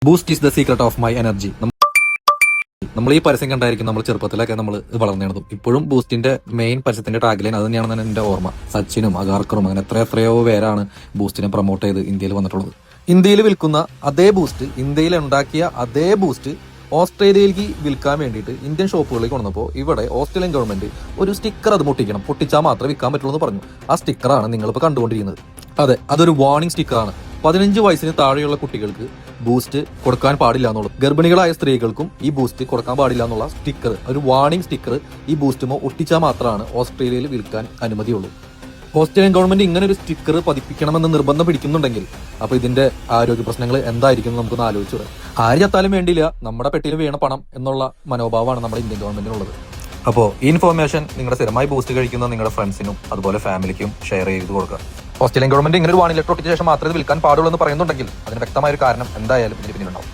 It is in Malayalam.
Boost is the secret of my energy. നമ്മൾ ഈ പരസ്യം കണ്ടായിരിക്കും നമ്മൾ ചെറുപ്പത്തിലൊക്കെ നമ്മൾ വളർന്നേണതും. ഇപ്പോഴും ബൂസ്റ്റിന്റെ മെയിൻ പരസ്യത്തിന്റെ ടാഗ്ലൈൻ അത് തന്നെയാണെന്ന് എന്റെ ഓർമ്മ. സച്ചിനും അഗാർക്കറും അങ്ങനെ എത്രയോ പേരാണ് ബൂസ്റ്റിനെ പ്രൊമോട്ട് ചെയ്ത് ഇന്ത്യയിൽ വന്നിട്ടുള്ളത്. ഇന്ത്യയിൽ വിൽക്കുന്ന അതേ ബൂസ്റ്റ്, ഇന്ത്യയിൽ ഉണ്ടാക്കിയ അതേ ബൂസ്റ്റ് ഓസ്ട്രേലിയയിലേക്ക് വിൽക്കാൻ വേണ്ടിയിട്ട് ഇന്ത്യൻ ഷോപ്പുകളിലേക്ക് കൊണ്ടുവന്നപ്പോൾ ഇവിടെ ഓസ്ട്രേലിയൻ ഗവൺമെന്റ് ഒരു സ്റ്റിക്കർ അത് പൊട്ടിച്ചാൽ മാത്രമേ വിൽക്കാൻ പറ്റുള്ളൂ എന്ന് പറഞ്ഞു. ആ സ്റ്റിക്കറാണ് നിങ്ങളിപ്പോൾ കണ്ടുകൊണ്ടിരിക്കുന്നത്. അതെ, അതൊരു വാർണിംഗ് സ്റ്റിക്കറാണ്. 15 വയസ്സിന് താഴെയുള്ള കുട്ടികൾക്ക് ബൂസ്റ്റ് കൊടുക്കാൻ പാടില്ല എന്നുള്ളത്, ഗർഭിണികളായ സ്ത്രീകൾക്കും ഈ ബൂസ്റ്റ് കൊടുക്കാൻ പാടില്ല എന്നുള്ള സ്റ്റിക്കർ, ഒരു വാർണിംഗ് സ്റ്റിക്കർ ഈ ബൂസ്റ്റുമോ ഒട്ടിച്ചാൽ മാത്രമാണ് ഓസ്ട്രേലിയയിൽ വിൽക്കാൻ അനുമതിയുള്ളൂ. ഓസ്ട്രേലിയൻ ഗവൺമെന്റ് ഇങ്ങനെ ഒരു സ്റ്റിക്കർ പതിപ്പിക്കണമെന്ന് നിർബന്ധം പിടിക്കുന്നുണ്ടെങ്കിൽ അപ്പോൾ ഇതിന്റെ ആരോഗ്യ പ്രശ്നങ്ങൾ എന്തായിരിക്കും നമുക്കൊന്ന് ആലോചിച്ചു. ആര് ചത്താലും വേണ്ടിയില്ല, നമ്മുടെ പെട്ടിയിൽ വീണ പണം എന്നുള്ള മനോഭാവമാണ് നമ്മുടെ ഇന്ത്യൻ ഗവൺമെന്റിനുള്ളത്. അപ്പോൾ ഈ ഇൻഫോർമേഷൻ നിങ്ങളുടെ സ്ഥിരമായി ബൂസ്റ്റ് കഴിക്കുന്ന നിങ്ങളുടെ ഫ്രണ്ട്സിനും അതുപോലെ ഫാമിലിക്കും ഷെയർ ചെയ്ത് കൊടുക്കുക. ഓസ്ട്രേലിയൻ ഗവൺമെന്റ് ഇങ്ങനെ ഒരു വാണിംഗ് ലെറ്റർ ഒട്ടിച്ച ശേഷം മാത്രമേ വിൽക്കാൻ പാടുള്ളൂ എന്ന് പറയുന്നുണ്ടെങ്കിൽ അതിന് വ്യക്തമായ ഒരു കാരണം എന്തായാലും ഇതിന് പിന്നിലുണ്ടാവും.